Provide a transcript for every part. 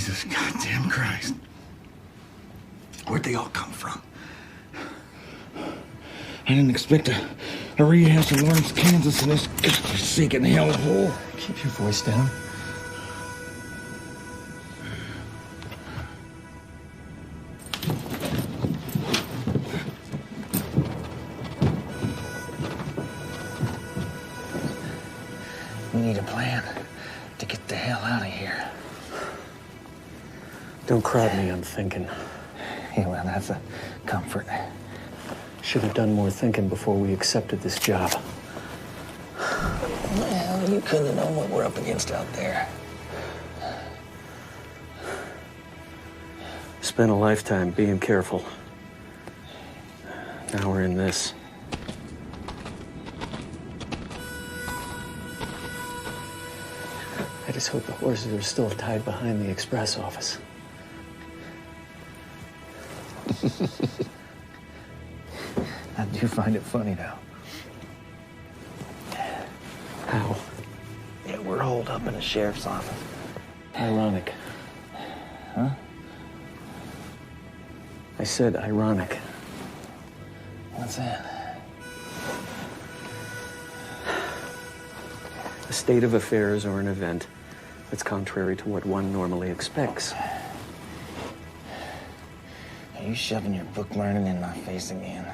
Jesus goddamn Christ. Where'd they all come from? I didn't expect a rehash of Lawrence, Kansas in this forsaken hellhole. Keep your voice down. We need a plan to get the hell out of here. Don't crowd me, I'm thinking. Yeah, well, that's a comfort. Should have done more thinking before we accepted this job. Well, you couldn't have known what we're up against out there. Spent a lifetime being careful. Now we're in this. I just hope the horses are still tied behind the express office. I do find it funny, though. How? Yeah, we're holed up in a sheriff's office. Ironic. Huh? I said ironic. What's that? A state of affairs or an event that's contrary to what one normally expects. Are you shoving your book learning in my face again?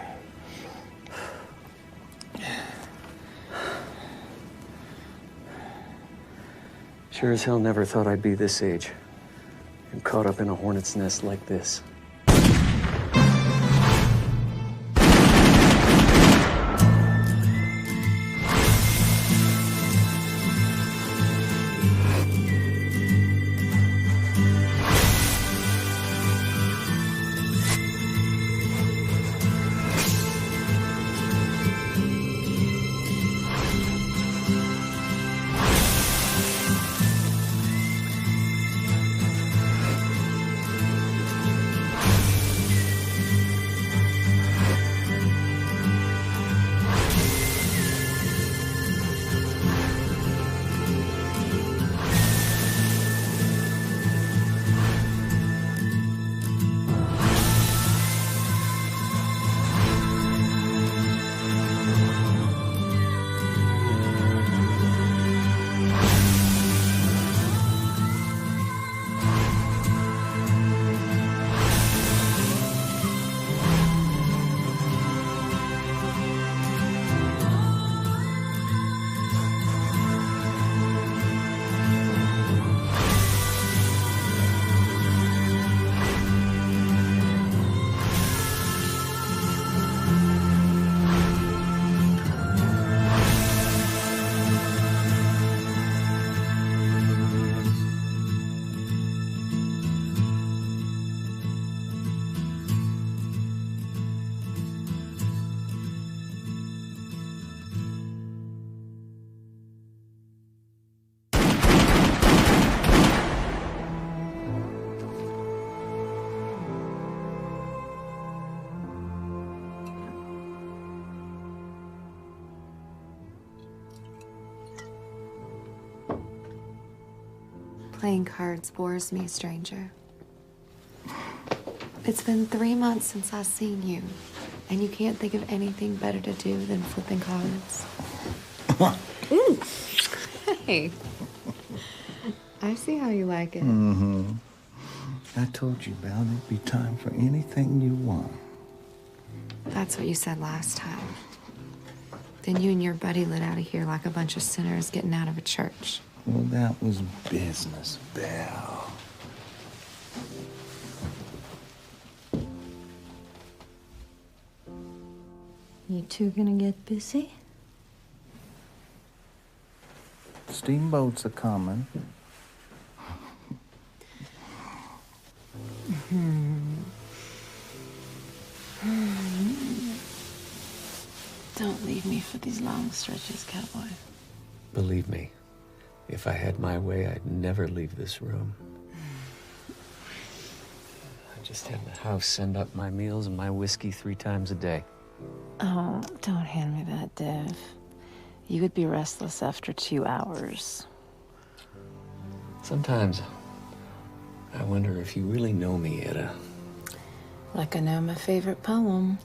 Sure as hell never thought I'd be this age and caught up in a hornet's nest like this. Playing cards bores me, stranger. It's been 3 months since I've seen you, and you can't think of anything better to do than flipping cards. Hey. I see how you like it. Mm-hmm. I told you, Belle, there'd be time for anything you want. That's what you said last time. Then you and your buddy lit out of here like a bunch of sinners getting out of a church. Well, that was business, Belle. You two gonna get busy? Steamboats are coming. Don't leave me for these long stretches, cowboy. Believe me, if I had my way, I'd never leave this room. I just had the house send up my meals and my whiskey 3 times a day. Oh, don't hand me that, Dev. You would be restless after 2 hours. Sometimes I wonder if you really know me, Etta. Like I know my favorite poem.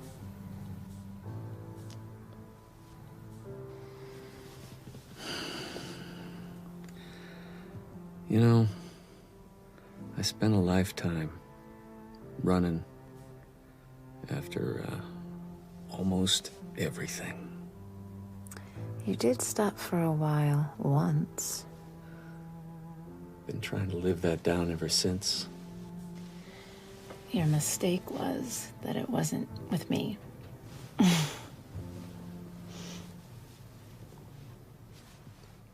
You know, I spent a lifetime running after almost everything. You did stop for a while, once. Been trying to live that down ever since. Your mistake was that it wasn't with me.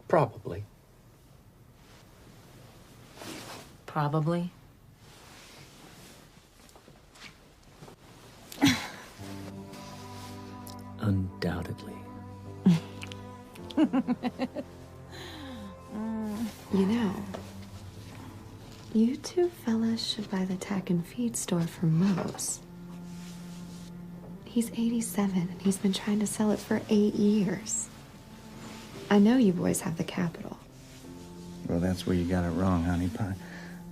Probably. Probably. Undoubtedly. You know, you two fellas should buy the tack and feed store for Moe's. He's 87 and he's been trying to sell it for 8 years. I know you boys have the capital. Well, that's where you got it wrong, honey pie.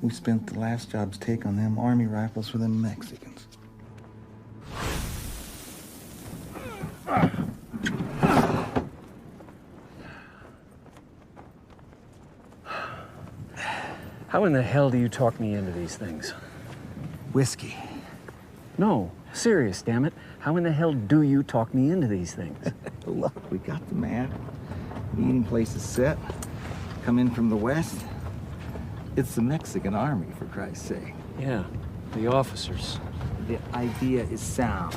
We spent the last job's take on them army rifles for them Mexicans. How in the hell do you talk me into these things? Whiskey. No, serious, damn it. How in the hell do you talk me into these things? Look, we got the map. The eating place is set. Come in from the west. It's the Mexican army, for Christ's sake. Yeah, the officers. The idea is sound.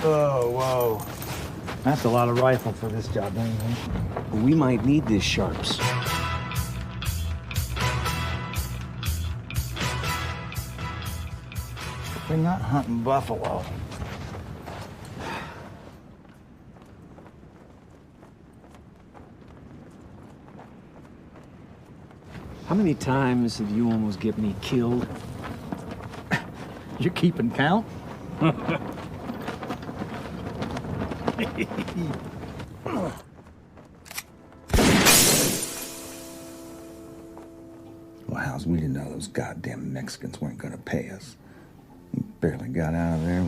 Oh, whoa. That's a lot of rifle for this job, anyway. We might need these sharps. We're not hunting buffalo. How many times have you almost get me killed? You're keeping count? Well, how's we didn't know those goddamn Mexicans weren't gonna pay us. We barely got out of there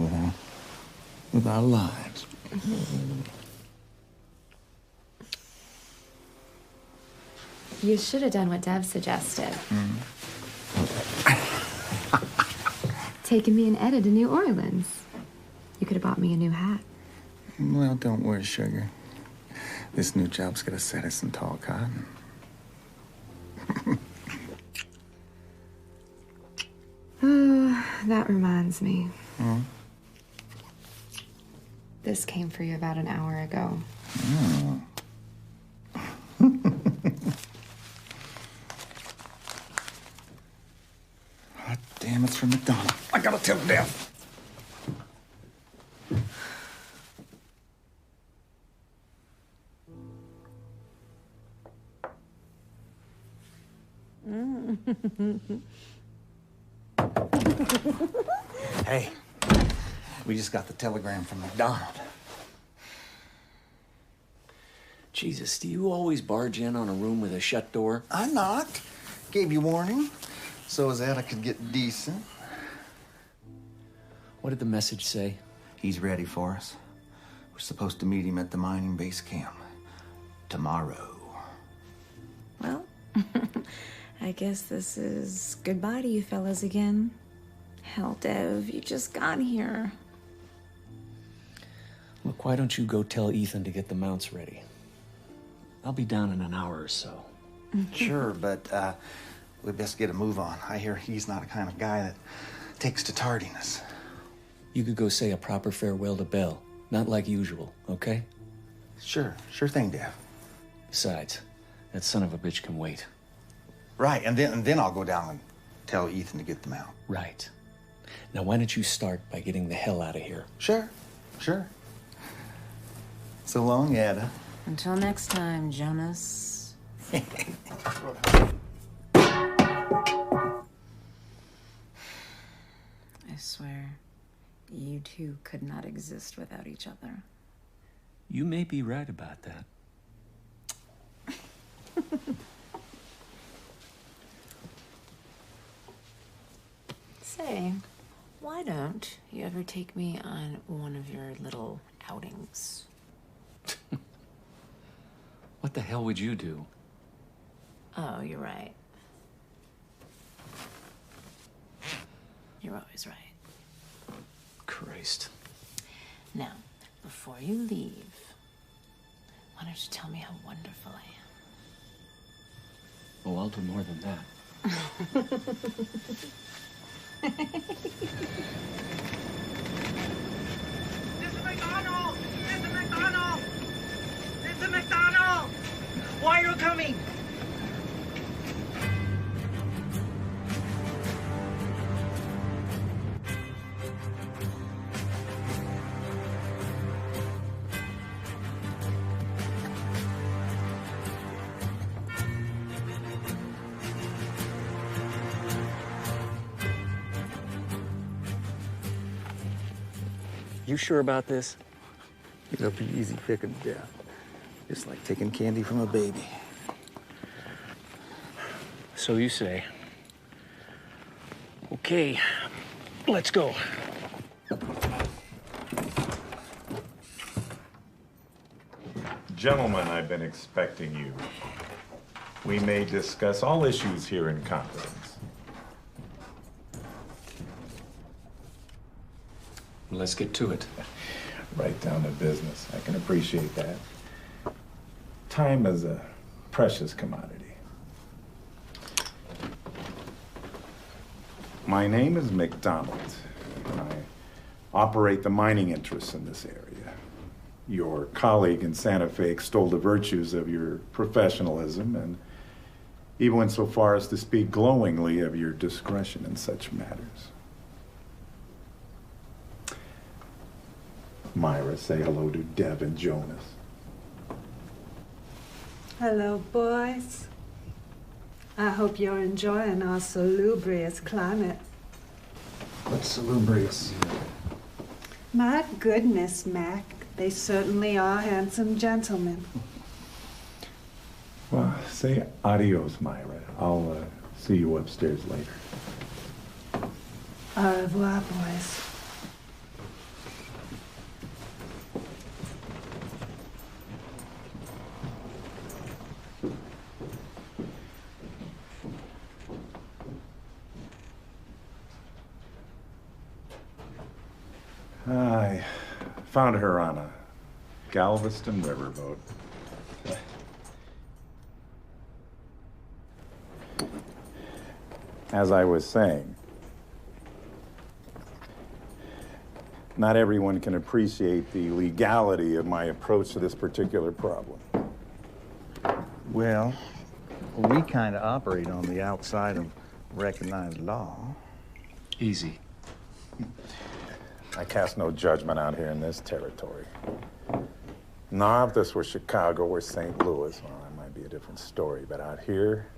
with our lives. You should have done what Dev suggested. Taken me and Etta to New Orleans. You could have bought me a new hat. Well, don't worry, sugar. This new job's gonna set us in tall cotton. Oh, that reminds me. Hmm? This came for you about an hour ago. Oh. God damn, it's from McDonald. I gotta tell Dev. Hey, we just got the telegram from McDonald. Jesus, do you always barge in on a room with a shut door? I knocked. Gave you warning. So as that I could get decent. What did the message say? He's ready for us. We're supposed to meet him at the mining base camp tomorrow. Well, I guess this is goodbye to you fellas again. Hell, Dev, you just got here. Look, why don't you go tell Ethan to get the mounts ready? I'll be down in an hour or so. Sure, but we best get a move on. I hear he's not the kind of guy that takes to tardiness. You could go say a proper farewell to Belle. Not like usual, okay? Sure thing, Dev. Besides, that son of a bitch can wait. Right, and then I'll go down and tell Ethan to get them out. Right. Now, why don't you start by getting the hell out of here? Sure. So long, Ada. Until next time, Jonas. I swear, you two could not exist without each other. You may be right about that. Say, why don't you ever take me on one of your little outings? What the hell would you do? Oh, you're right. You're always right. Christ. Now, before you leave, why don't you tell me how wonderful I am? Oh, I'll do more than that. Mr. McDonald! Mr. McDonald! Mr. McDonald! Why are you coming? You sure about this? It'll be easy pickings, Dad. Just like taking candy from a baby. So you say. Okay, let's go. Gentlemen, I've been expecting you. We may discuss all issues here in confidence. Let's get to it. Right down to business. I can appreciate that. Time is a precious commodity. My name is McDonald. I operate the mining interests in this area. Your colleague in Santa Fe extolled the virtues of your professionalism and even went so far as to speak glowingly of your discretion in such matters. Myra, say hello to Deb and Jonas. Hello, boys. I hope you're enjoying our salubrious climate. What's salubrious? My goodness, Mac. They certainly are handsome gentlemen. Well, say adios, Myra. I'll see you upstairs later. Au revoir, boys. I found her on a Galveston riverboat. As I was saying, not everyone can appreciate the legality of my approach to this particular problem. Well, we kind of operate on the outside of recognized law. Easy. I cast no judgment out here in this territory. Now, if this were Chicago or St. Louis, well, that might be a different story. But out here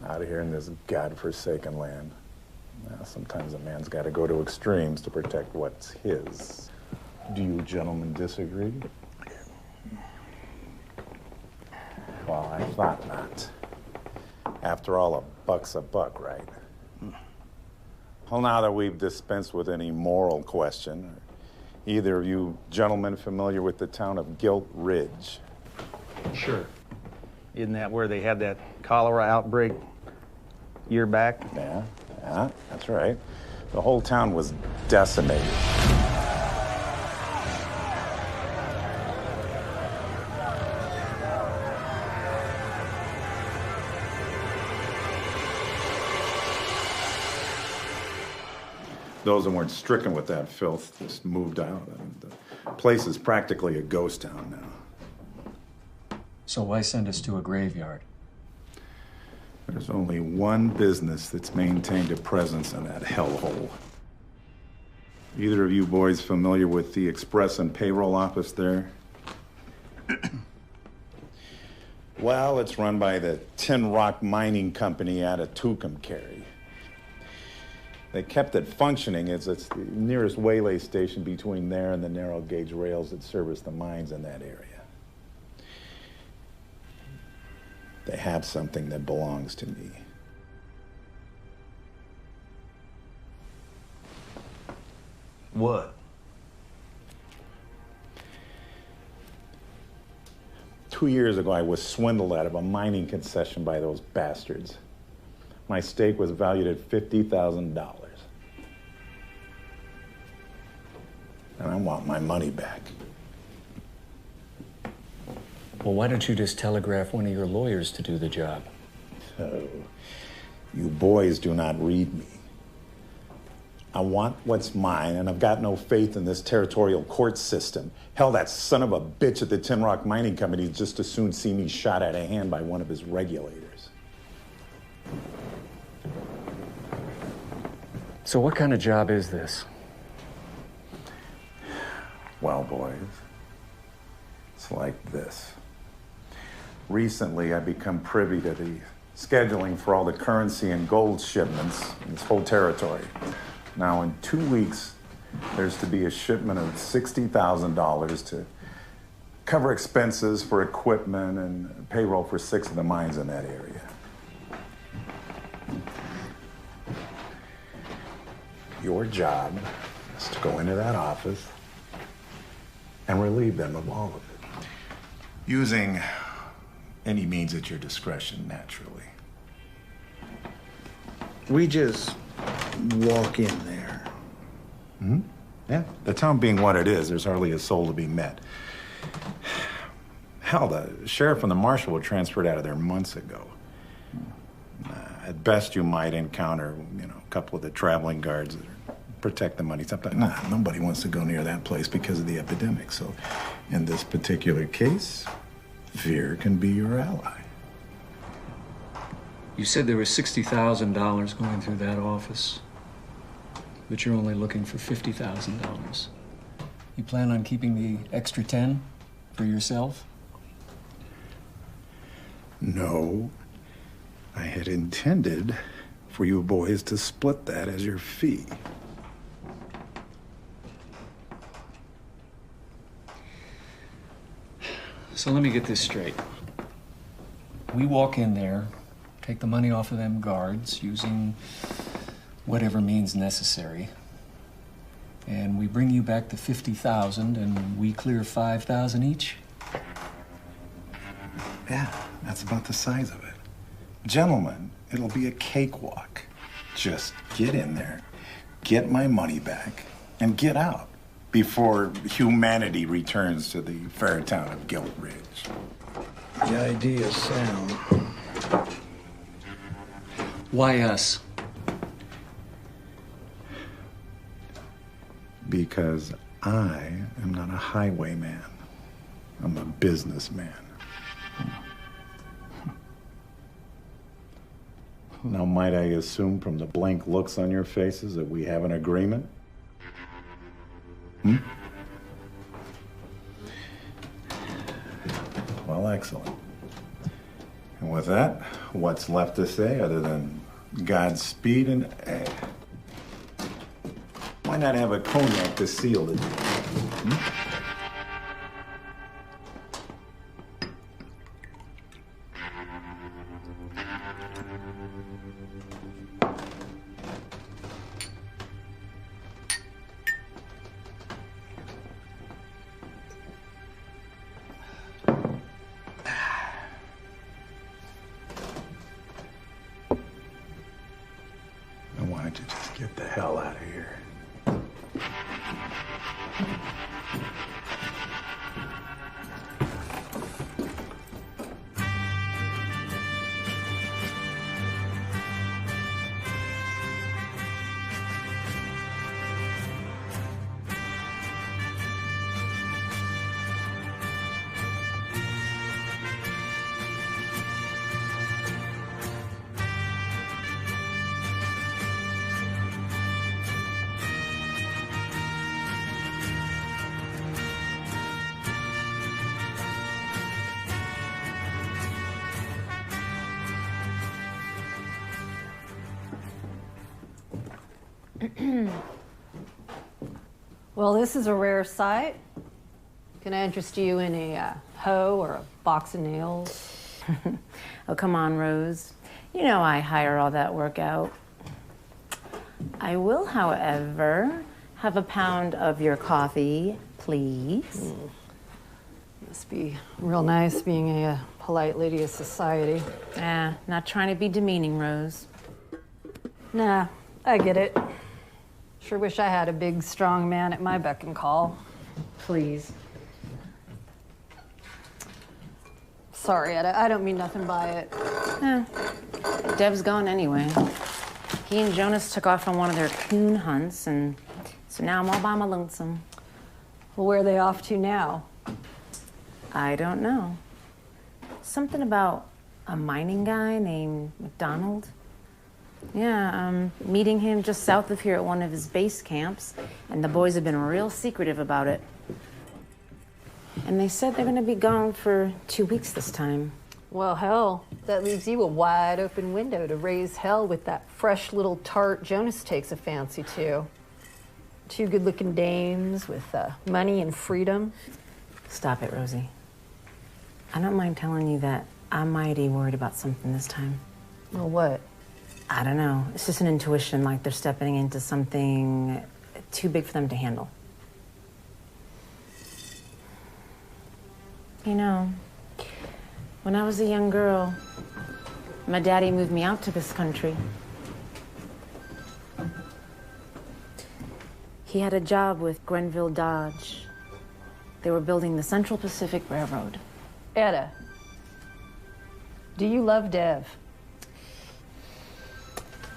in this godforsaken land, well, sometimes a man's got to go to extremes to protect what's his. Do you gentlemen disagree? Well, I thought not. After all, a buck's a buck, right? Well, now that we've dispensed with any moral question, are either of you gentlemen familiar with the town of Gilt Ridge? Sure. Isn't that where they had that cholera outbreak year back? Yeah, that's right. The whole town was decimated. Those that weren't stricken with that filth just moved out. And the place is practically a ghost town now. So why send us to a graveyard? There's only one business that's maintained a presence in that hellhole. Either of you boys familiar with the express and payroll office there? Well, it's run by the Tin Rock Mining Company out of Tucumcari. They kept it functioning as it's the nearest waylay station between there and the narrow gauge rails that service the mines in that area. They have something that belongs to me. What? 2 years ago, I was swindled out of a mining concession by those bastards. My stake was valued at $50,000. And I want my money back. Well, why don't you just telegraph one of your lawyers to do the job? So, you boys do not read me. I want what's mine, and I've got no faith in this territorial court system. Hell, that son of a bitch at the Tin Rock Mining Company just as soon see me shot out of hand by one of his regulators. So what kind of job is this? Well, boys, it's like this. Recently, I've become privy to the scheduling for all the currency and gold shipments in this whole territory. Now, in 2 weeks, there's to be a shipment of $60,000 to cover expenses for equipment and payroll for 6 of the mines in that area. Your job is to go into that office and relieve them of all of it, using any means at your discretion, naturally. We just walk in there. Hmm? Yeah, the town being what it is, there's hardly a soul to be met. Hell, the sheriff and the marshal were transferred out of there months ago. At best, you might encounter, a couple of the traveling guards that protect the money. Sometimes, nobody wants to go near that place because of the epidemic. So, in this particular case, fear can be your ally. You said there was $60,000 going through that office, but you're only looking for $50,000. You plan on keeping the extra 10 for yourself? No. I had intended for you boys to split that as your fee. So let me get this straight. We walk in there, take the money off of them guards using whatever means necessary, and we bring you back the $50,000 and we clear $5,000 each? Yeah, that's about the size of it. Gentlemen, it'll be a cakewalk. Just get in there, get my money back, and get out before humanity returns to the fair town of Gilt Ridge. The idea is sound. Why us? Because I am not a highwayman. I'm a businessman. Now, might I assume from the blank looks on your faces that we have an agreement? Well, excellent. And with that, what's left to say other than Godspeed and why not have a cognac to seal the deal? Why don't you just get the hell out of here? Well, this is a rare sight. Can I interest you in a hoe or a box of nails? Oh, come on, Rose. You know I hire all that work out. I will, however, Have a pound of your coffee, please. Must be real nice being a polite lady of society. Not trying to be demeaning, Rose. Nah, I get it. Sure wish I had a big, strong man at my beck and call. Please. Sorry, I don't mean nothing by it. Dev's gone anyway. He and Jonas took off on one of their coon hunts, and so now I'm all by my lonesome. Well, where are they off to now? I don't know. Something about a mining guy named McDonald. Yeah, meeting him just south of here at one of his base camps, and the boys have been real secretive about it. And they said they're gonna be gone for 2 weeks this time. Well, hell, that leaves you a wide open window to raise hell with that fresh little tart Jonas takes a fancy to. 2 good-looking dames with money and freedom. Stop it, Rosie. I don't mind telling you that I'm mighty worried about something this time. Well, what? I don't know. It's just an intuition, like they're stepping into something too big for them to handle. You know, when I was a young girl, my daddy moved me out to this country. He had a job with Grenville Dodge. They were building the Central Pacific Railroad. Etta, do you love Dev?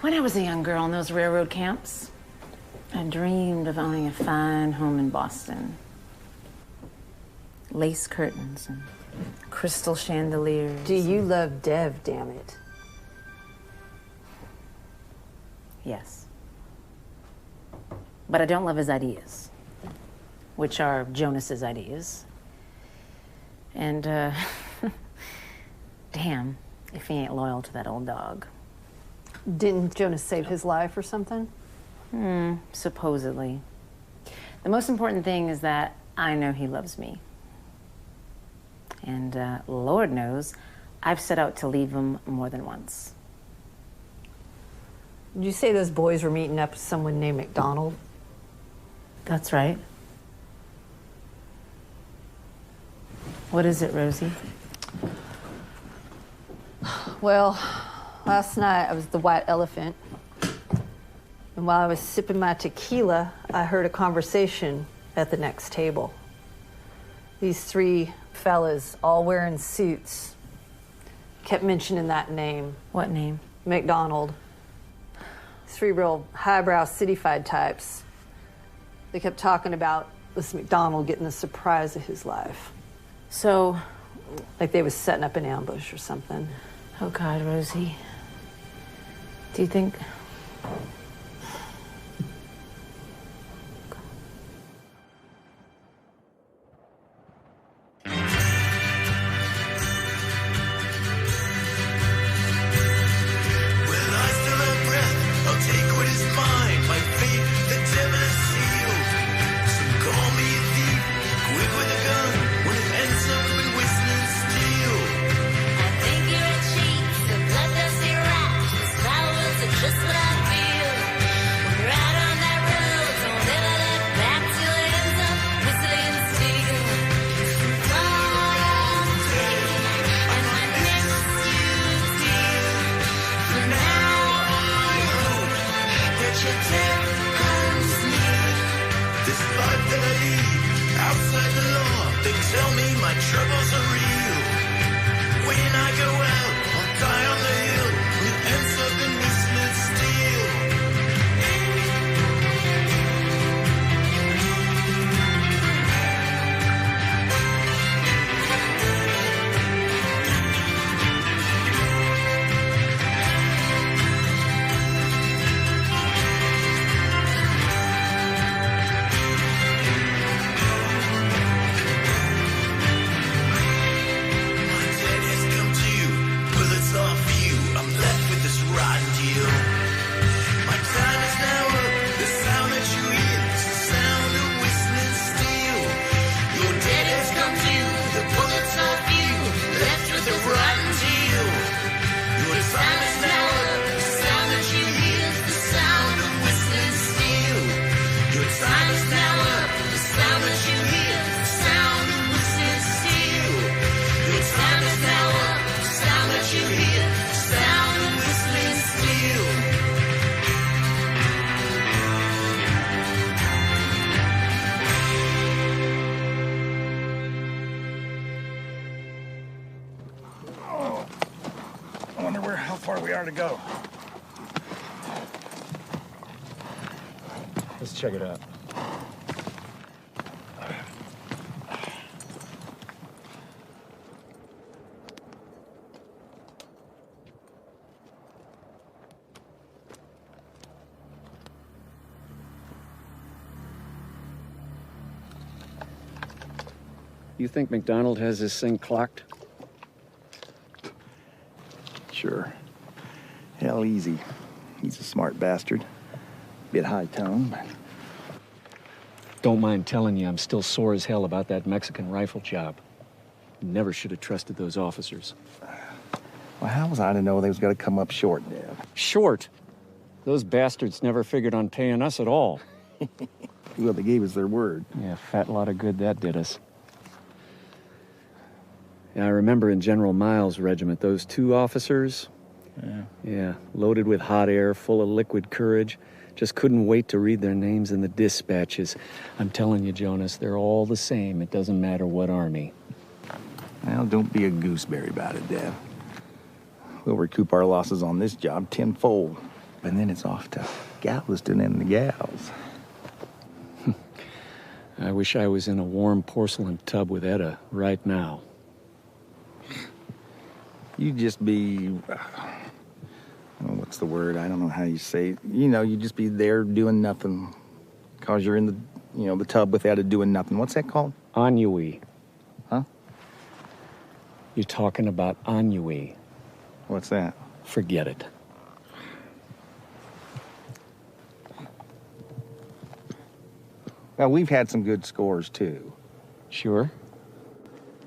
When I was a young girl in those railroad camps, I dreamed of owning a fine home in Boston. Lace curtains and crystal chandeliers. Do you love Dev, damn it? Yes. But I don't love his ideas, which are Jonas's ideas. And, damn, if he ain't loyal to that old dog. Didn't Jonas save his life or something? Supposedly. The most important thing is that I know he loves me. And Lord knows, I've set out to leave him more than once. Did you say those boys were meeting up with someone named McDonald? That's right. What is it, Rosie? Well, last night I was the white elephant. And while I was sipping my tequila, I heard a conversation at the next table. These 3 fellas, all wearing suits, kept mentioning that name. What name? McDonald. 3 real highbrow city-fied types. They kept talking about this McDonald getting the surprise of his life. So, like they was setting up an ambush or something. Oh God, Rosie. Do you think... Just what I feel. wonder how far we are to go. Let's check it out. You think McDonald has this thing clocked? Sure. Hell, easy. He's a smart bastard. Bit high-toned, but... Don't mind telling you, I'm still sore as hell about that Mexican rifle job. Never should have trusted those officers. Well, how was I to know they was gonna come up short, Dad? Short? Those bastards never figured on paying us at all. Well, they gave us their word. Yeah, fat lot of good that did us. Yeah, I remember in General Miles' regiment, those 2 officers. Yeah, loaded with hot air, full of liquid courage. Just couldn't wait to read their names in the dispatches. I'm telling you, Jonas, they're all the same. It doesn't matter what army. Well, don't be a gooseberry about it, Dad. We'll recoup our losses on this job tenfold. And then it's off to Galveston and the gals. I wish I was in a warm porcelain tub with Etta right now. You just be... what's the word? I don't know how you say it. You know, you just be there doing nothing. Because you're in the, the tub with Etta doing nothing. What's that called? Ennui. Huh? You're talking about ennui. What's that? Forget it. Well, we've had some good scores, too. Sure?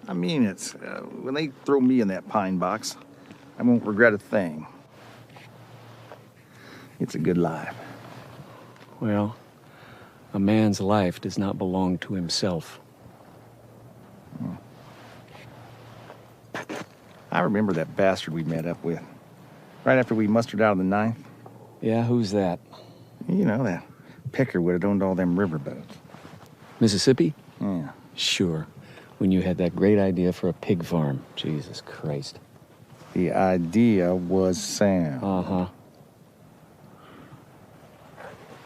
I mean, it's... when they throw me in that pine box, I won't regret a thing. It's a good life. Well, a man's life does not belong to himself. I remember that bastard we met up with. Right after we mustered out of the 9th. Yeah, who's that? You know, that picker would have owned all them riverboats. Mississippi? Yeah. Sure. When you had that great idea for a pig farm. Jesus Christ. The idea was sound. Uh-huh.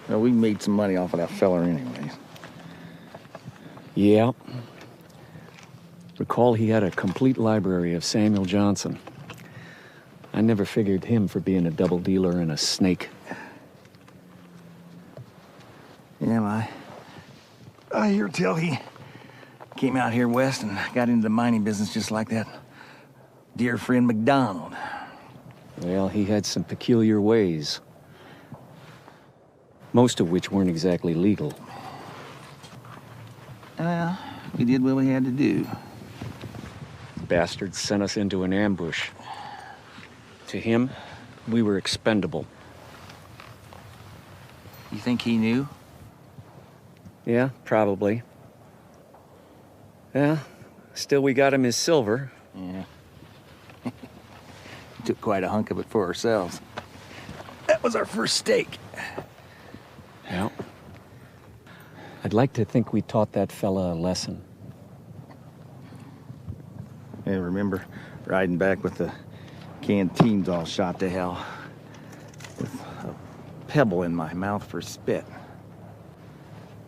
Well, we made some money off of that feller anyways. Yeah. Recall he had a complete library of Samuel Johnson. I never figured him for being a double dealer and a snake. Yeah, I hear tell he came out here west and got into the mining business just like that dear friend McDonald. Well, he had some peculiar ways. Most of which weren't exactly legal. Well, we did what we had to do. Bastards sent us into an ambush. To him, we were expendable. You think he knew? Yeah, probably. Yeah, still we got him his silver. Yeah. Took quite a hunk of it for ourselves. That was our first stake. Yeah. I'd like to think we taught that fella a lesson. Yeah, remember riding back with the canteens all shot to hell. With a pebble in my mouth for spit.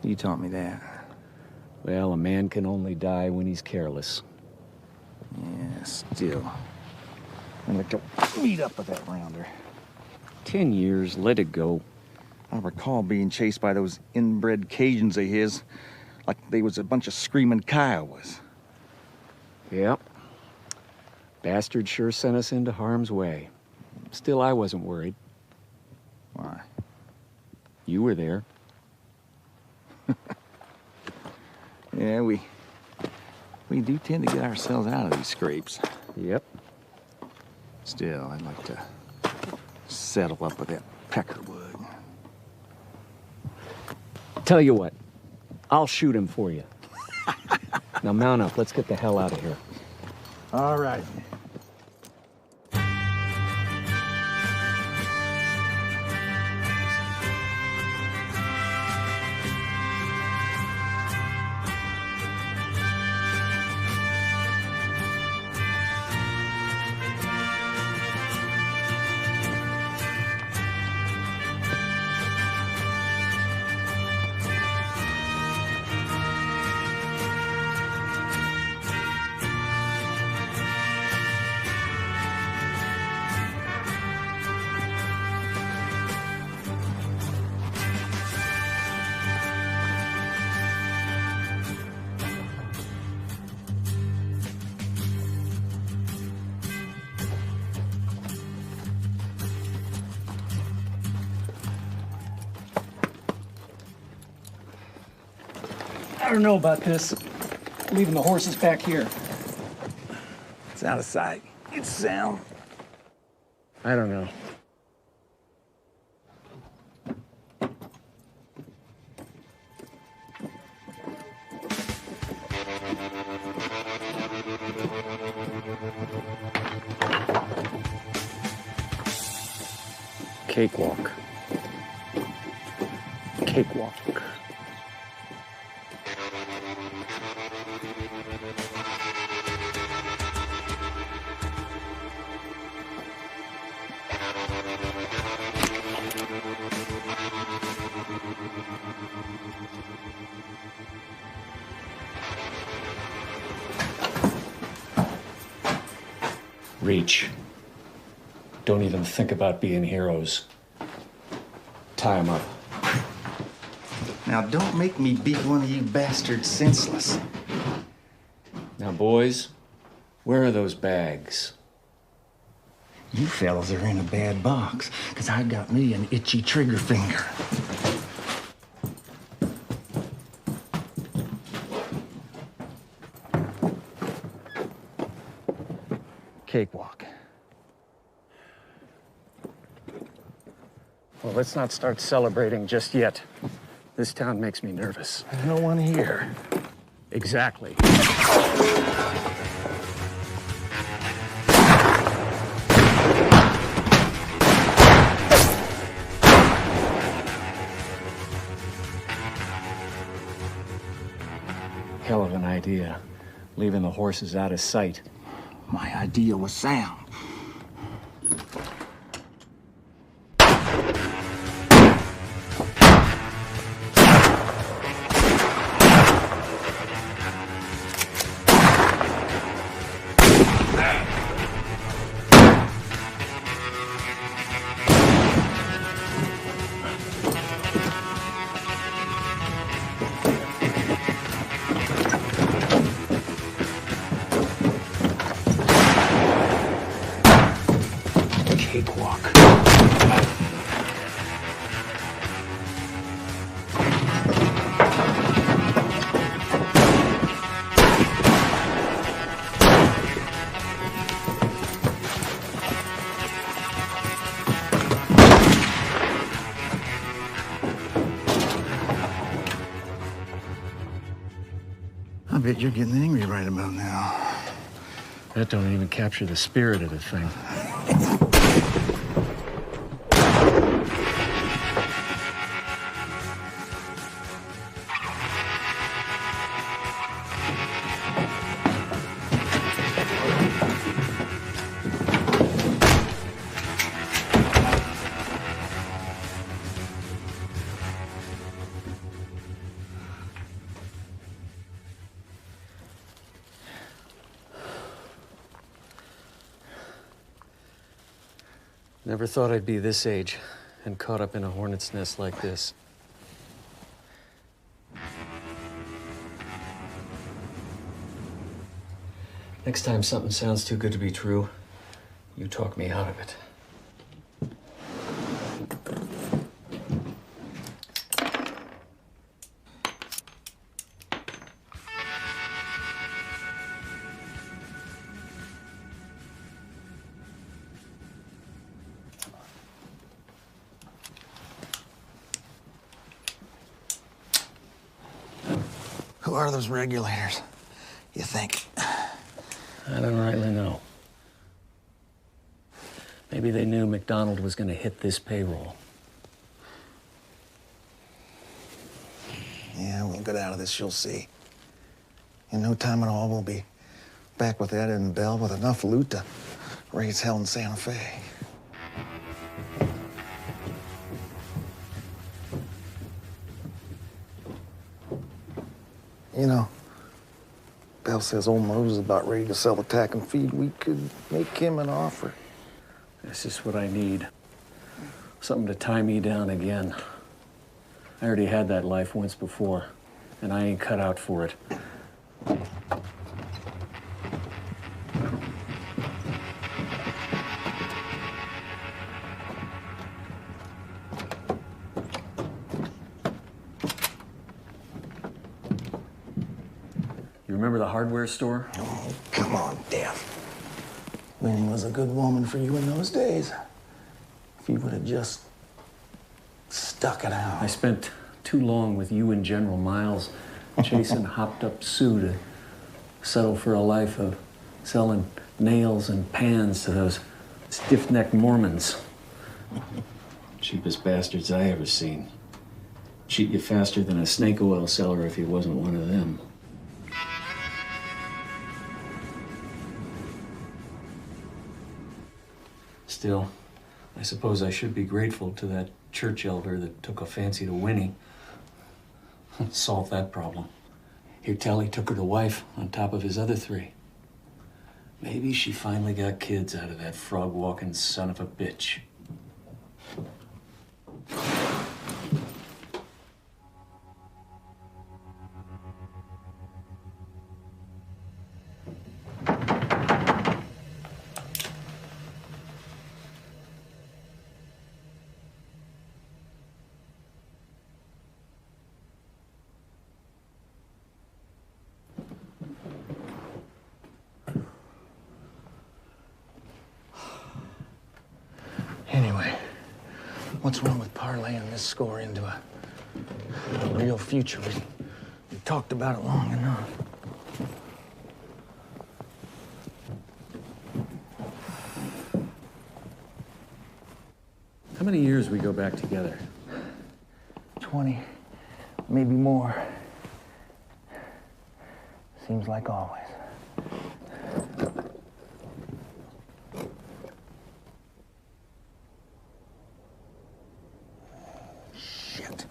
You taught me that. Well, a man can only die when he's careless. Yeah, still. I'd like to meet up with that rounder. 10 years, let it go. I recall being chased by those inbred Cajuns of his, like they was a bunch of screaming Kiowas. Yep. Bastard sure sent us into harm's way. Still, I wasn't worried. Why? You were there. Yeah, we do tend to get ourselves out of these scrapes. Yep. Still, I'd like to settle up with that Peckerwood. Tell you what, I'll shoot him for you. Now mount up, let's get the hell out of here. All right. I don't know about this. Leaving the horses back here. It's out of sight. It's sound. I don't know. Cakewalk. Cakewalk. Reach. Don't even think about being heroes. Tie them up. Now, don't make me beat one of you bastards senseless. Now, boys, where are those bags? You fellas are in a bad box, because I got me an itchy trigger finger. Cakewalk. Well, let's not start celebrating just yet. This town makes me nervous. There's no one here. Exactly. Hell of an idea, leaving the horses out of sight. My idea was sound. I bet you're getting angry right about now. That don't even capture the spirit of the thing. Never thought I'd be this age and caught up in a hornet's nest like this. Next time something sounds too good to be true, you talk me out of it. Who are those regulators, you think? I don't rightly know. Maybe they knew McDonald was going to hit this payroll. Yeah, we'll get out of this, you'll see. In no time at all, we'll be back with Ed and Bell with enough loot to raise hell in Santa Fe. You know, Bell says old Mose is about ready to sell the tack and feed. We could make him an offer. This is what I need. Something to tie me down again. I already had that life once before, and I ain't cut out for it. Remember the hardware store? Oh, come on, Dev. Winnie was a good woman for you in those days. If you would have just stuck it out. I spent too long with you and General Miles chasing hopped-up Sue to settle for a life of selling nails and pans to those stiff-necked Mormons. Cheapest bastards I ever seen. Cheat you faster than a snake oil seller if he wasn't one of them. Still, I suppose I should be grateful to that church elder that took a fancy to Winnie. Solved that problem. He'd tell he took her to wife on top of his other 3. Maybe she finally got kids out of that frog-walking son of a bitch. Anyway, what's wrong with parlaying this score into a real future? We talked about it long enough. How many years we go back together? 20, maybe more. Seems like always. Shit.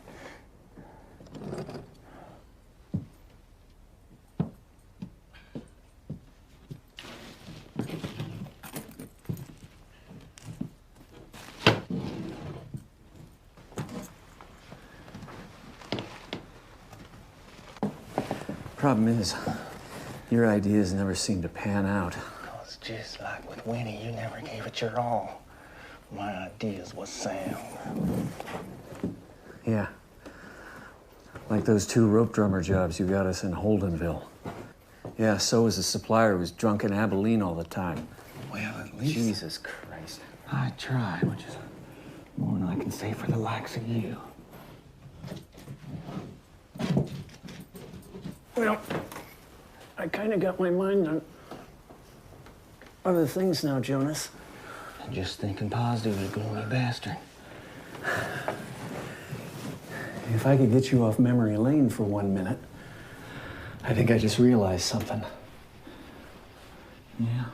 Problem is, your ideas never seem to pan out. It's just like with Winnie, you never gave it your all. My ideas was sound. Yeah. Like those 2 rope drummer jobs you got us in Holdenville. Yeah, so was the supplier who was drunk in Abilene all the time. Well, at least Jesus Christ. I tried, which is more than I can say for the likes of you. Well, I kind of got my mind on other things now, Jonas. And just thinking positive, you gloomy bastard. If I could get you off memory lane for 1 minute, I think I just realized something. Yeah.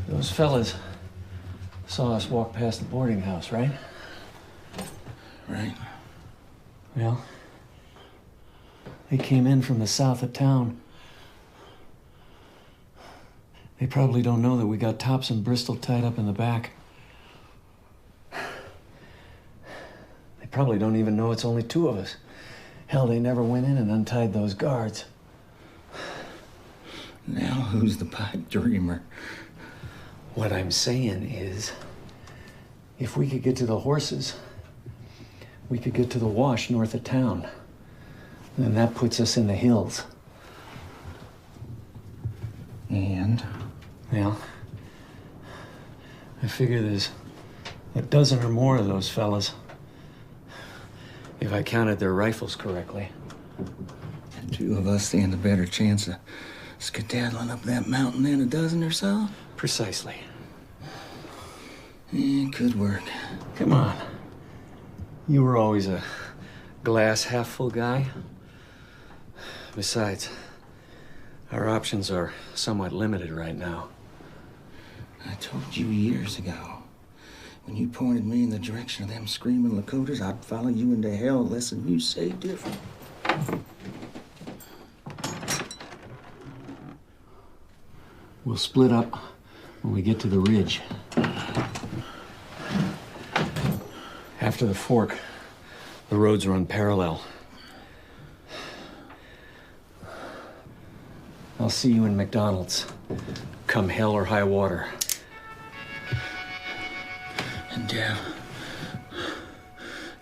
Those fellas saw us walk past the boarding house, right? Right. Well, they came in from the south of town. They probably don't know that we got Tops and Bristol tied up in the back. They probably don't even know it's only 2 of us. Hell, they never went in and untied those guards. Now who's the pipe dreamer? What I'm saying is, if we could get to the horses, we could get to the wash north of town. Then that puts us in the hills. And? Well, I figure there's a dozen or more of those fellas, if I counted their rifles correctly. And 2 of us stand a better chance of skedaddling up that mountain than a dozen or so? Precisely. Could work. Come on. You were always a glass half full guy. Besides, our options are somewhat limited right now. I told you years ago, when you pointed me in the direction of them screaming Lakotas, I'd follow you into hell unless you say different. We'll split up when we get to the ridge. After the fork, the roads run parallel. I'll see you in McDonald's, come hell or high water. And Dev,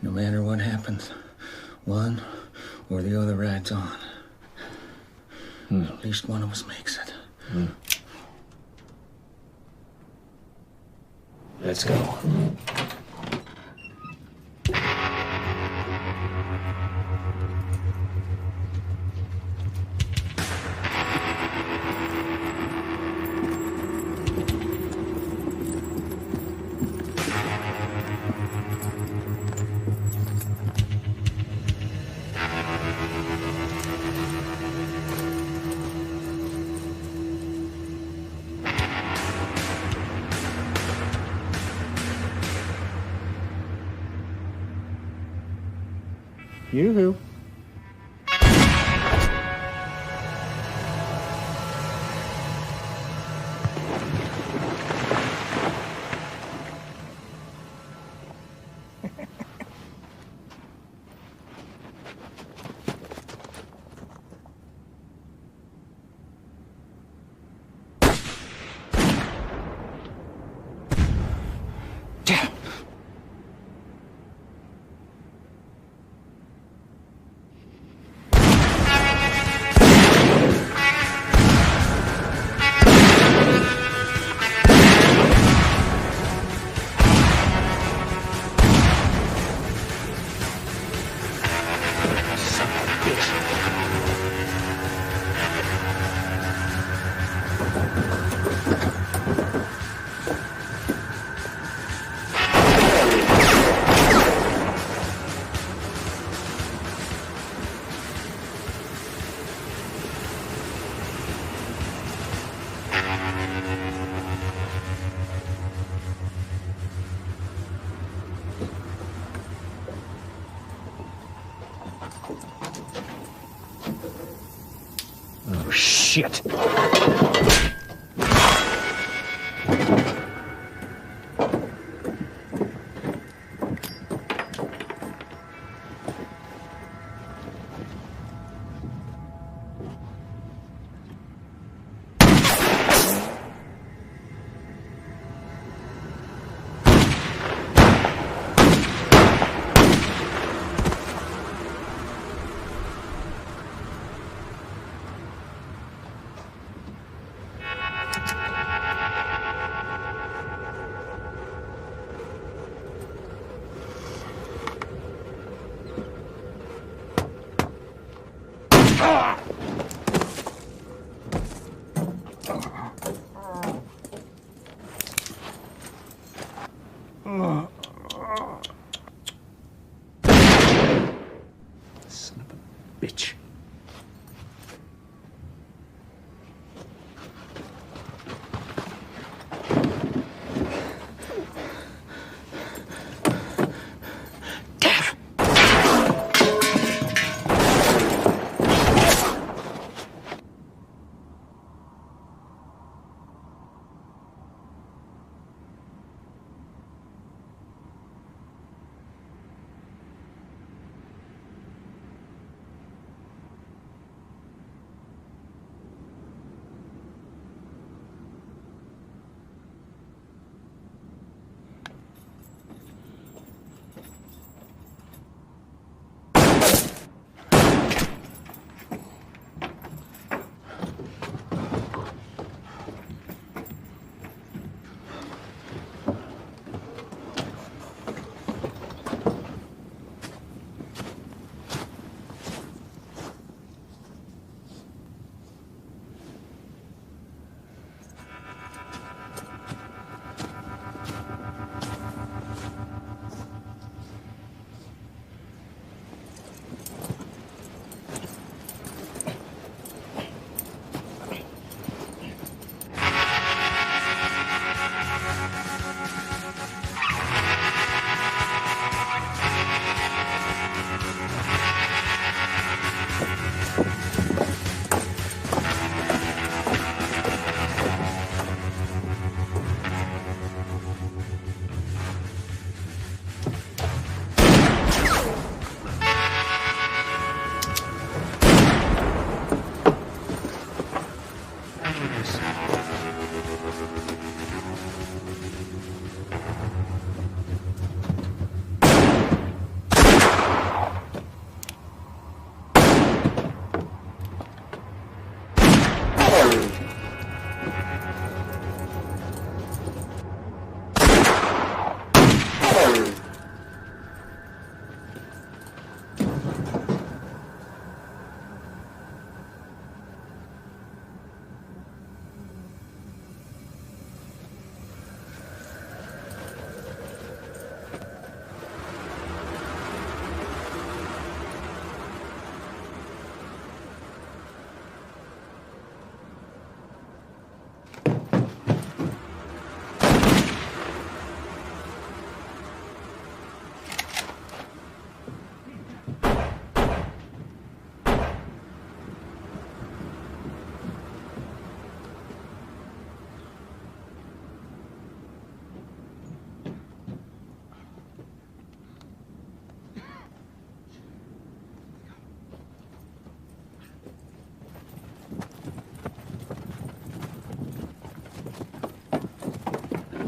No matter what happens, one or the other rides on. At least one of us makes it. Let's go. Yoo-hoo. Oh, shit. Son of a bitch.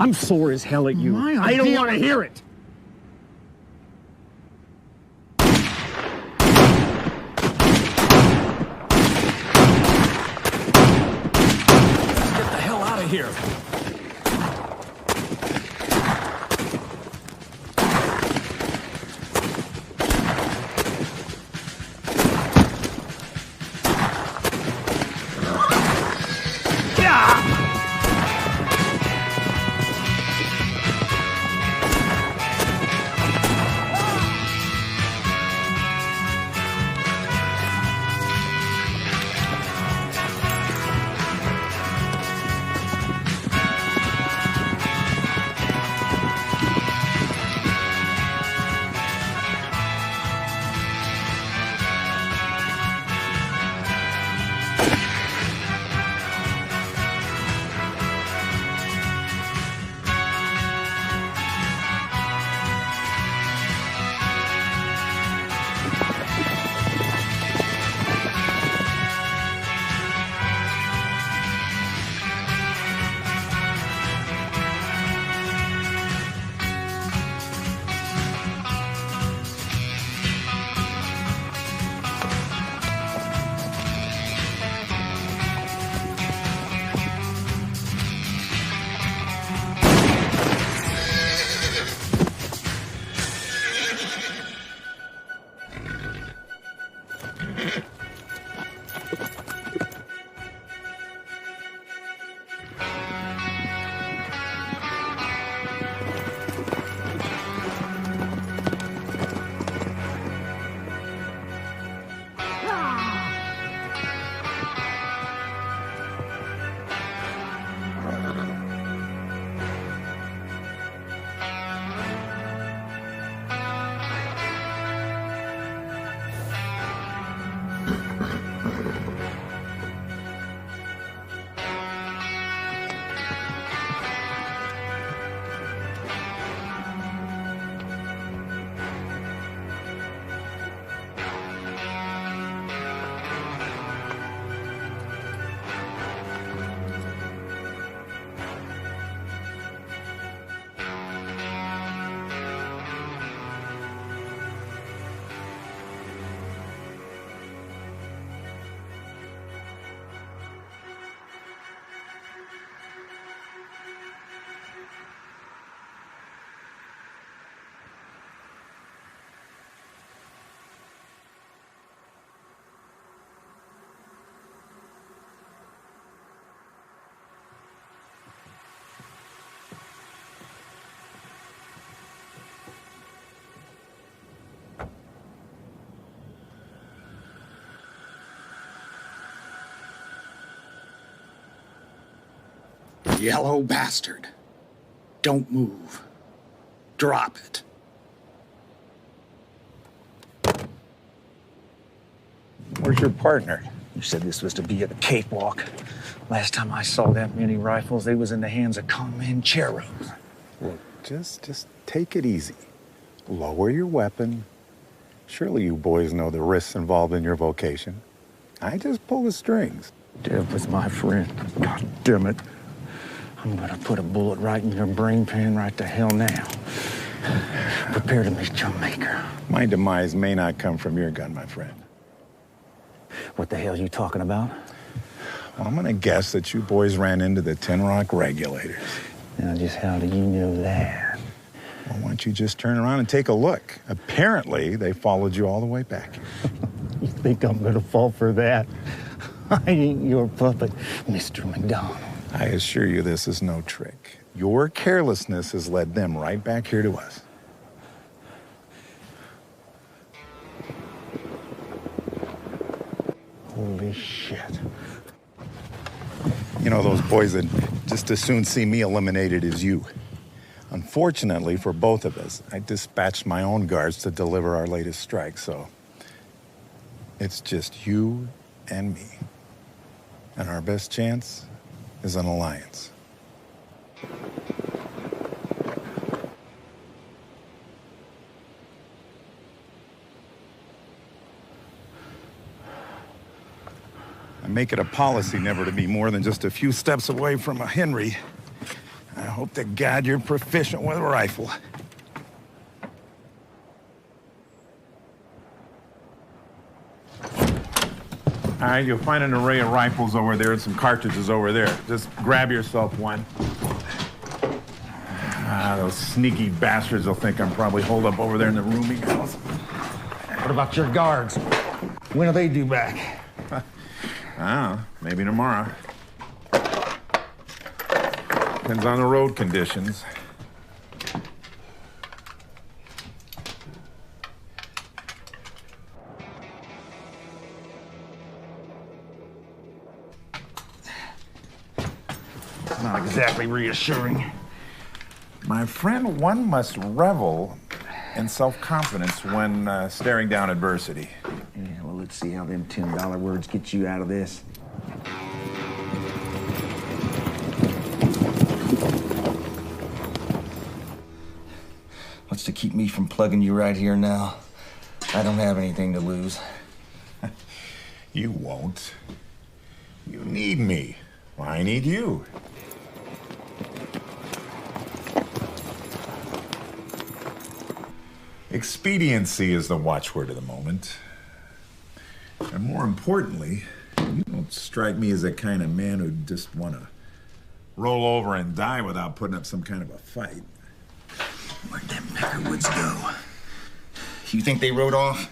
I'm sore as hell at you. I don't want to hear it. Get the hell out of here. Yellow bastard. Don't move. Drop it. Where's your partner? You said this was to be a cakewalk. Last time I saw that many rifles, they was in the hands of Comancheros. Look, just take it easy. Lower your weapon. Surely you boys know the risks involved in your vocation. I just pull the strings. Dev was my friend. God damn it. I'm gonna put a bullet right in your brain pan right to hell now. Prepare to meet your maker. My demise may not come from your gun, my friend. What the hell are you talking about? Well, I'm gonna guess that you boys ran into the Tin Rock regulators. Now, just how do you know that? Well, why don't you just turn around and take a look? Apparently, they followed you all the way back. You think I'm gonna fall for that? I ain't your puppet, Mr. McDonald. I assure you this is no trick. Your carelessness has led them right back here to us. Holy shit. You know, those boys would just as soon see me eliminated as you. Unfortunately for both of us, I dispatched my own guards to deliver our latest strike, so it's just you and me. And our best chance is an alliance. I make it a policy never to be more than just a few steps away from a Henry. I hope to God you're proficient with a rifle. All right, you'll find an array of rifles over there and some cartridges over there. Just grab yourself one. Those sneaky bastards will think I'm probably holed up over there in the rooming house. What about your guards? When do they due back? I don't know, maybe tomorrow. Depends on the road conditions. Not exactly reassuring. My friend, one must revel in self-confidence when staring down adversity. Yeah, well, let's see how them $10 words get you out of this. What's to keep me from plugging you right here now? I don't have anything to lose. You won't. You need me. Well, I need you. Expediency is the watchword of the moment. And more importantly, you don't strike me as the kind of man who'd just want to roll over and die without putting up some kind of a fight. Where'd them Peckerwoods go? You think they rode off?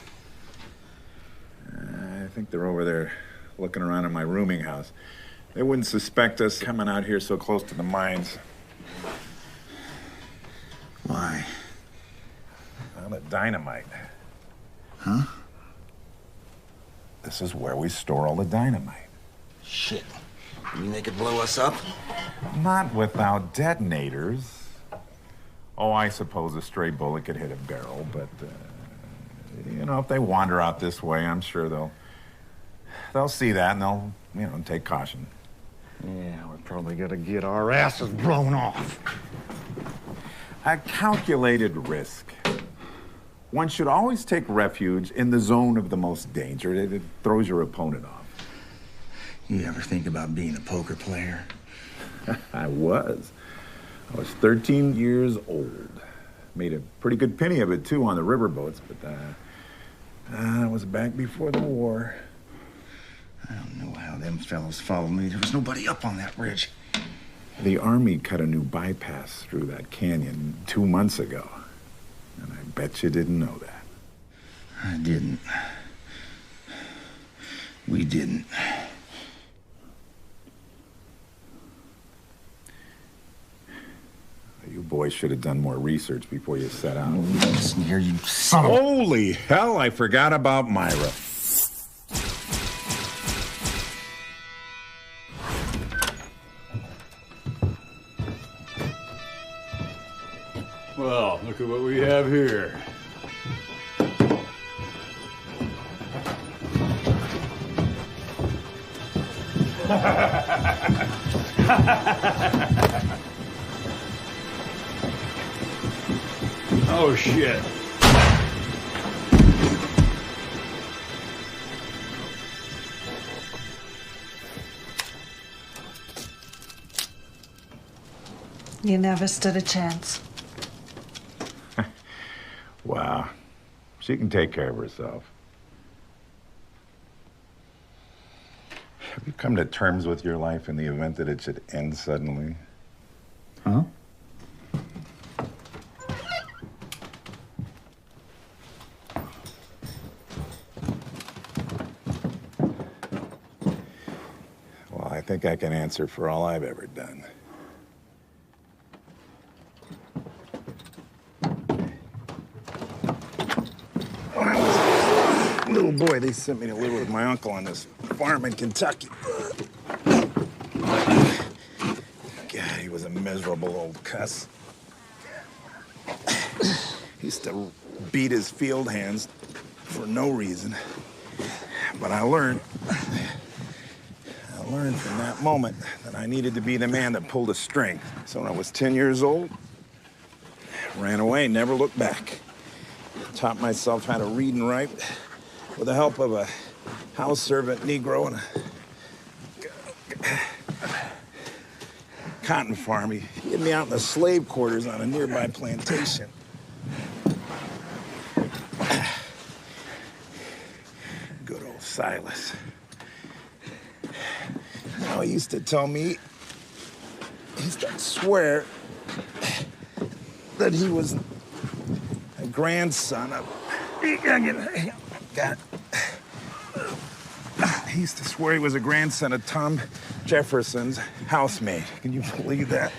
I think they're over there looking around in my rooming house. They wouldn't suspect us coming out here so close to the mines. Why? Well, the dynamite. Huh? This is where we store all the dynamite. Shit. You mean they could blow us up? Not without detonators. Oh, I suppose a stray bullet could hit a barrel, but, you know, if they wander out this way, I'm sure they'll see that and they'll, you know, take caution. Yeah, we're probably gonna get our asses blown off. A calculated risk. One should always take refuge in the zone of the most danger. It throws your opponent off. You ever think about being a poker player? I was 13 years old. Made a pretty good penny of it, too, on the riverboats, but I was back before the war. I don't know how them fellows followed me. There was nobody up on that ridge. The Army cut a new bypass through that canyon 2 months ago. And I bet you didn't know that. I didn't. We didn't. You boys should have done more research before you set out. Listen here, you son of... Holy hell, I forgot about Myra. Well, look at what we have here. Oh, shit. You never stood a chance. Wow. She can take care of herself. Have you come to terms with your life in the event that it should end suddenly? Huh? Well, I think I can answer for all I've ever done. When I was a little boy, they sent me to live with my uncle on this farm in Kentucky. God, he was a miserable old cuss. He used to beat his field hands for no reason. But I learned from that moment that I needed to be the man that pulled a string. So when I was 10 years old, I ran away, never looked back. Taught myself how to read and write with the help of a house servant Negro and a cotton farm. He had hid me out in the slave quarters on a nearby plantation. Good old Silas. Now, he used to tell me, he used to swear that he was a grandson of... God. He used to swear he was a grandson of Tom Jefferson's housemaid. Can you believe that?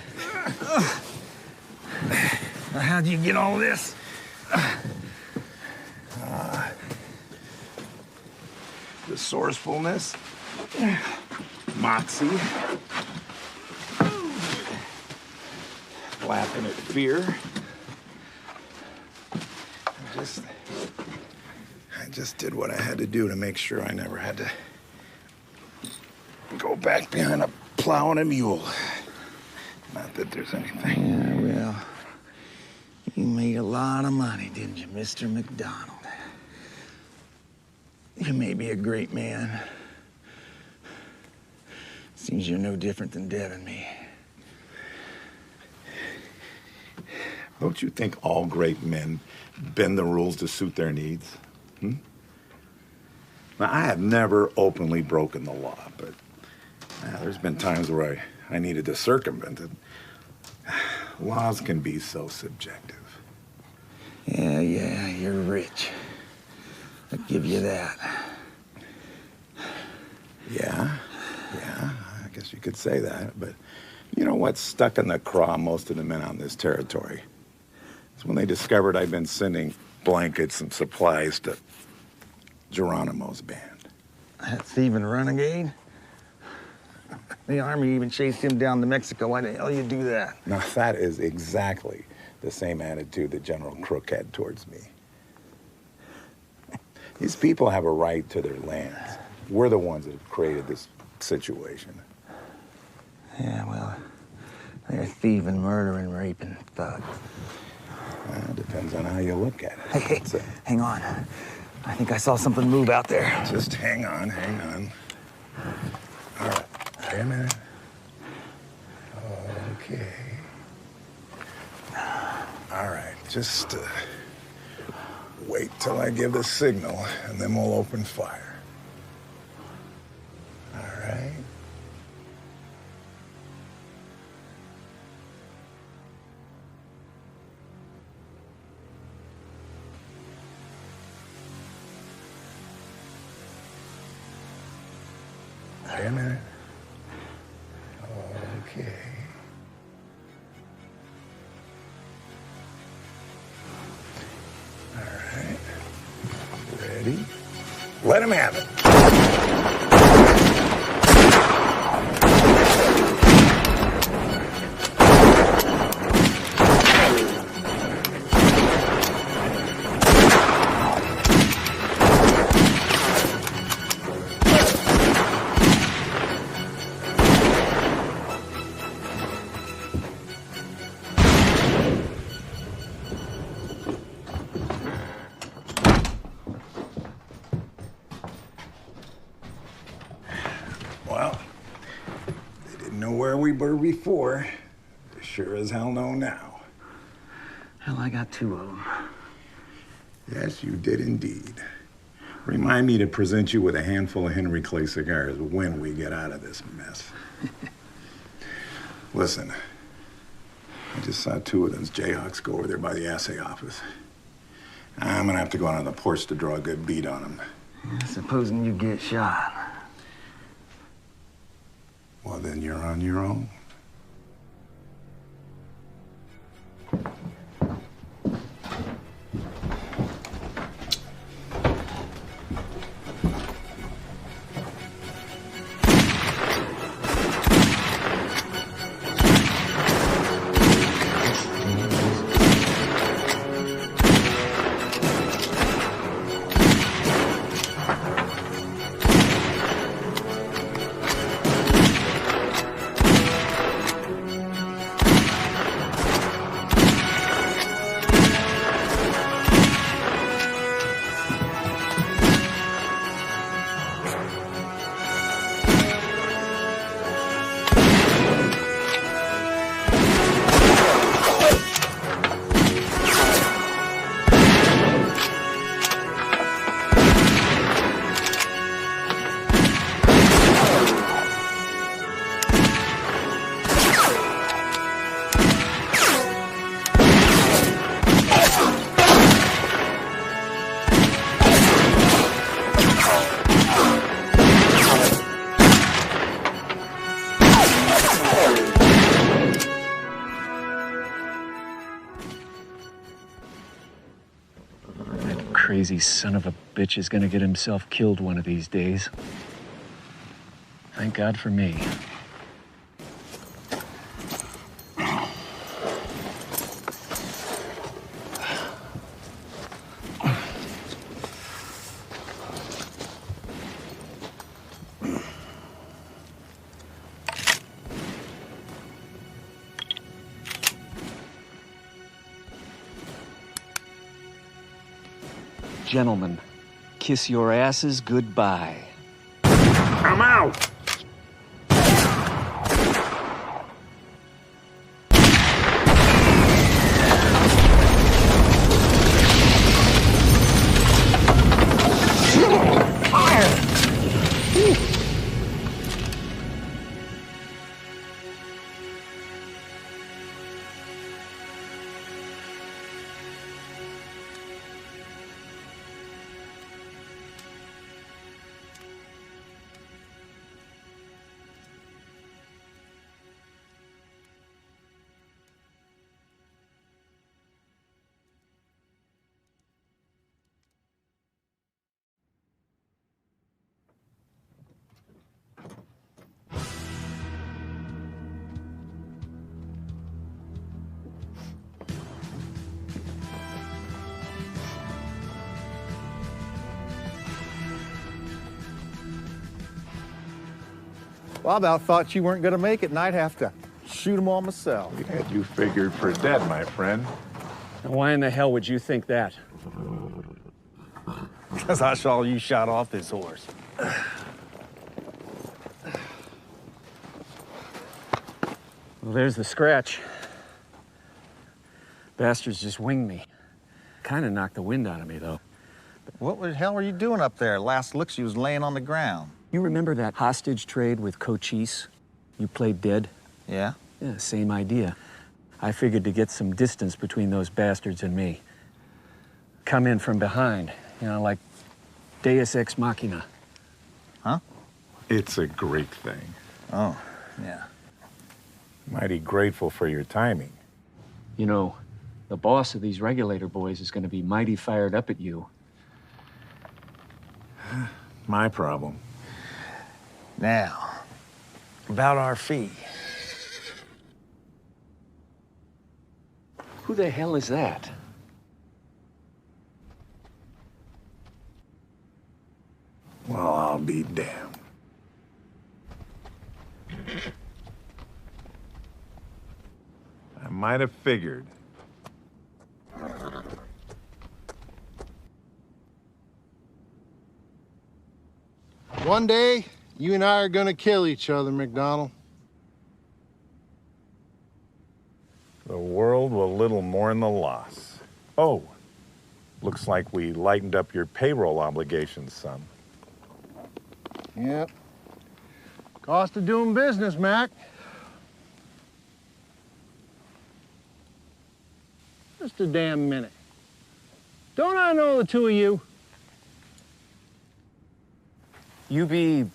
Now, how'd you get all this? Resourcefulness, moxie, laughing at fear. I just did what I had to do to make sure I never had to go back behind a plow and a mule. Not that there's anything. Yeah, well, you made a lot of money, didn't you, Mr. McDonald? You may be a great man. Seems you're no different than Dev and me. Don't you think all great men bend the rules to suit their needs? Now, I have never openly broken the law, but there's been times where I needed to circumvent it. Laws can be so subjective. Yeah, you're rich. I'll give you that. Yeah, I guess you could say that, but you know what's stuck in the craw most of the men on this territory? It's when they discovered I'd been sending blankets and supplies to Geronimo's band. That thieving renegade? The army even chased him down to Mexico. Why the hell you do that? Now, that is exactly the same attitude that General Crook had towards me. These people have a right to their lands. We're the ones that have created this situation. Yeah, well, they're thieving, murdering, raping thugs. Depends on how you look at it. Hey, hang on. I think I saw something move out there. Just hang on. All right, wait a minute. Okay. All right, just wait till I give the signal, and then we'll open fire. All right. Wait a minute. Okay. All right. Ready? Let him have it. Well, they didn't know where we were before. They sure as hell know now. Hell, I got two of them. Yes, you did indeed. Remind me to present you with a handful of Henry Clay cigars when we get out of this mess. Listen, I just saw two of those Jayhawks go over there by the assay office. I'm gonna have to go out on the porch to draw a good bead on them. Supposing you get shot. Well, then you're on your own. lazy son of a bitch is gonna get himself killed one of these days. Thank God for me. Gentlemen, kiss your asses goodbye. I'm out! Well, I about thought you weren't going to make it, and I'd have to shoot them all myself. We had you figured for dead, my friend. And why in the hell would you think that? Because I saw you shot off this horse. Well, there's the scratch. Bastards just winged me. Kind of knocked the wind out of me, though. What the hell were you doing up there? Last look, she was laying on the ground. You remember that hostage trade with Cochise? You played dead? Yeah? Yeah, same idea. I figured to get some distance between those bastards and me. Come in from behind, you know, like Deus Ex Machina. Huh? It's a great thing. Oh, yeah. Mighty grateful for your timing. You know, the boss of these regulator boys is going to be mighty fired up at you. My problem. Now, about our fee. Who the hell is that? Well, I'll be damned. I might have figured. One day, you and I are gonna kill each other, McDonald. The world will little mourn the loss. Oh, looks like we lightened up your payroll obligations some. Yep. Cost of doing business, Mac. Just a damn minute. Don't I know the two of you? You be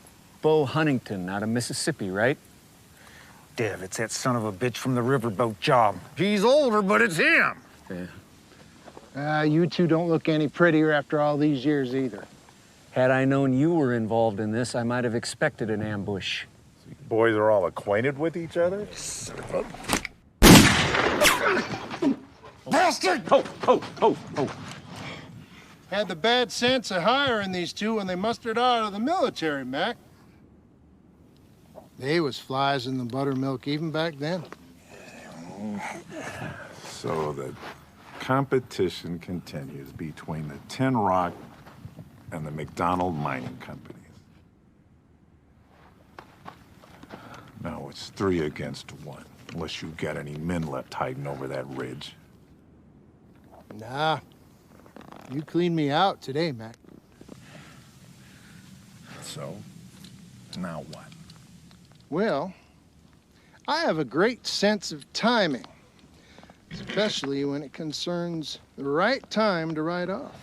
Bo Huntington out of Mississippi, right? Dev, it's that son of a bitch from the riverboat job. He's older, but it's him. Yeah. You two don't look any prettier after all these years either. Had I known you were involved in this, I might have expected an ambush. So you boys are all acquainted with each other? Bastard! Ho! Had the bad sense of hiring these two when they mustered out of the military, Mac. They was flies in the buttermilk even back then. So the competition continues between the Tin Rock and the McDonald mining companies. Now it's 3 against 1, unless you got any men left hiding over that ridge. Nah. You cleaned me out today, Mac. So, now what? Well, I have a great sense of timing, especially when it concerns the right time to ride off.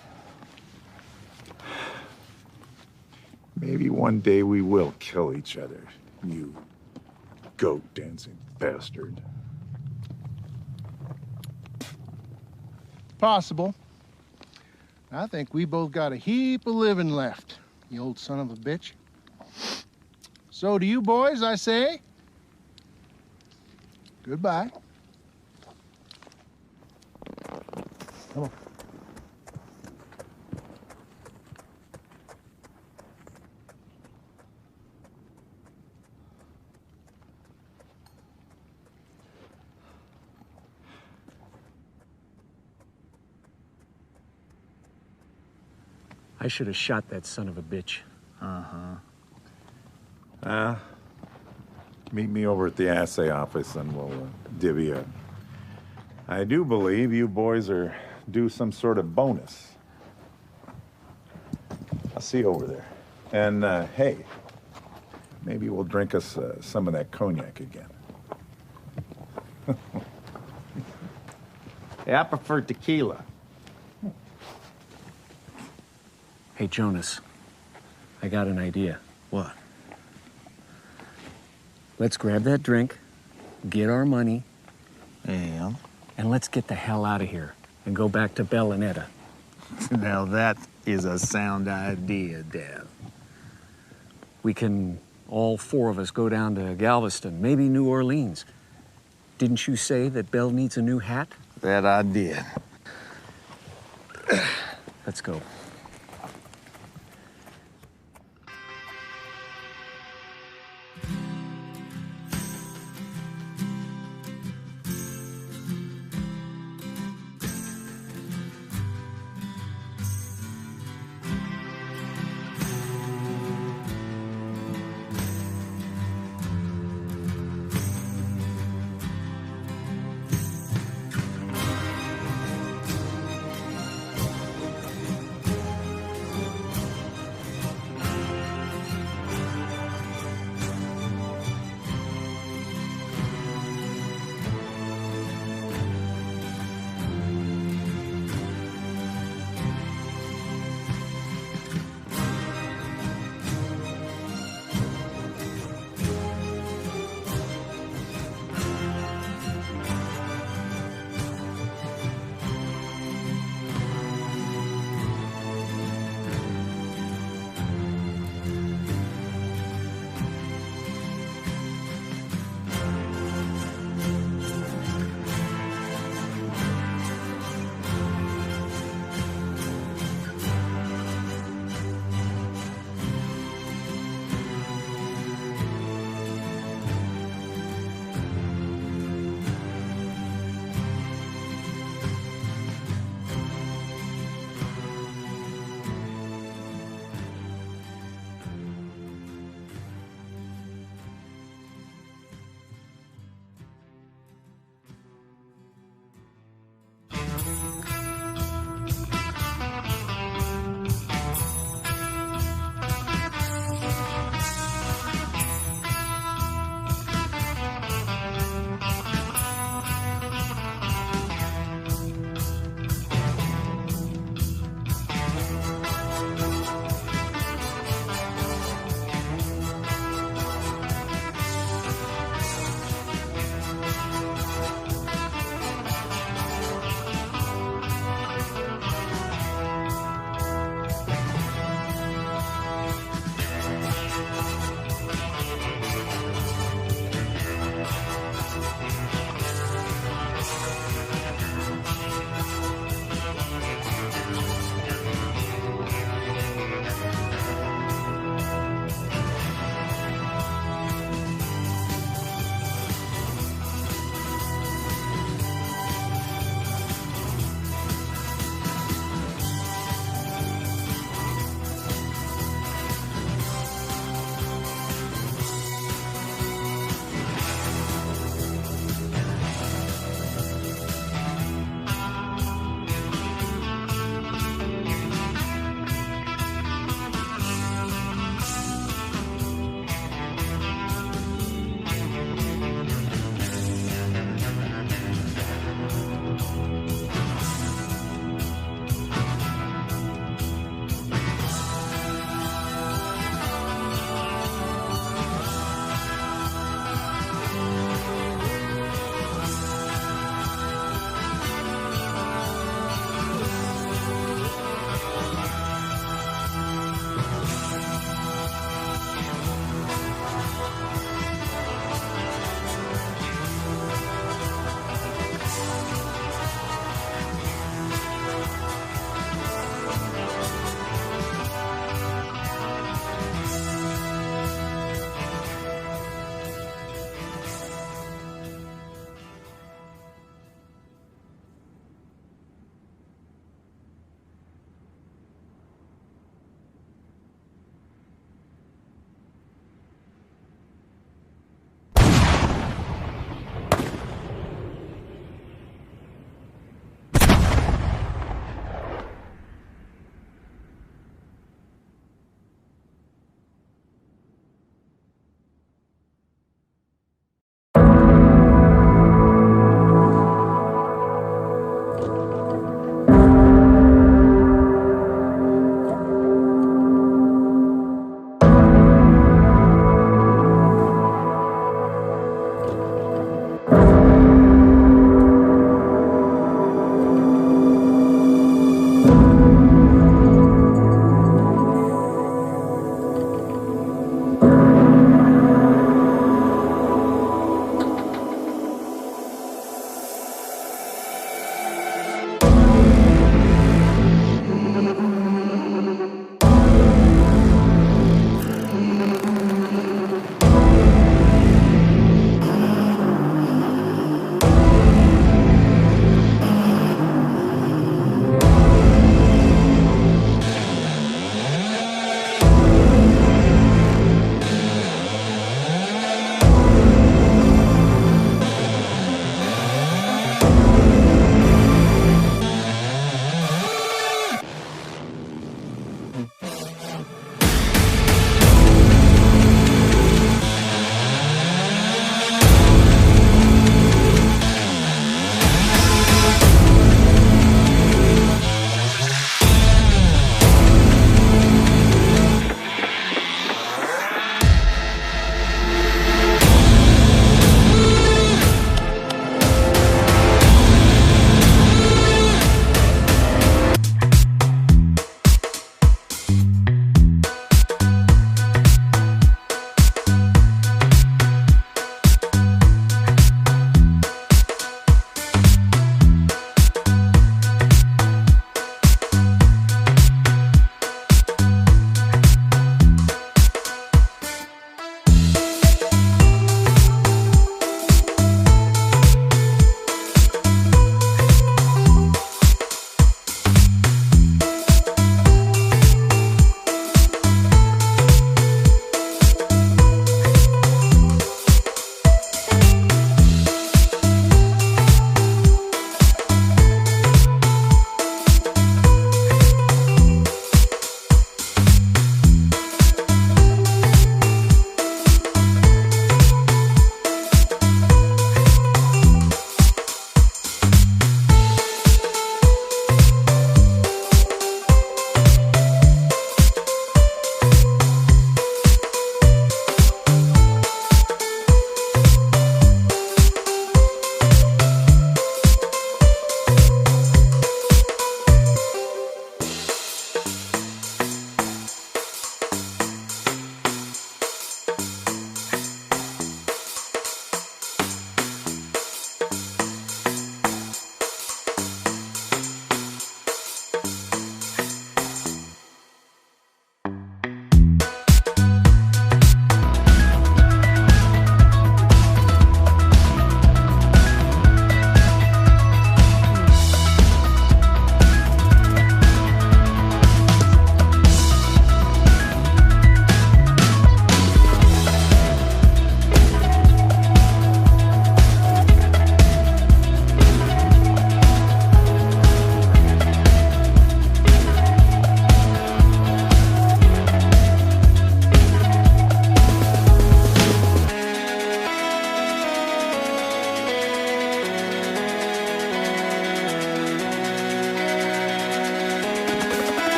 Maybe one day we will kill each other, you goat-dancing bastard. Possible. I think we both got a heap of living left, you old son of a bitch. So to you boys, I say, goodbye. Come on. I should have shot that son of a bitch. Meet me over at the assay office and we'll divvy up. I do believe you boys are due some sort of bonus. I'll see you over there. And, hey, maybe we'll drink us some of that cognac again. Hey, I prefer tequila. Hey, Jonas, I got an idea. What? Let's grab that drink, get our money, And? and let's get the hell out of here and go back to Belle and Etta. Now that is a sound idea, Dad. We can, all four of us, go down to Galveston, maybe New Orleans. Didn't you say that Belle needs a new hat? That I did. Let's go.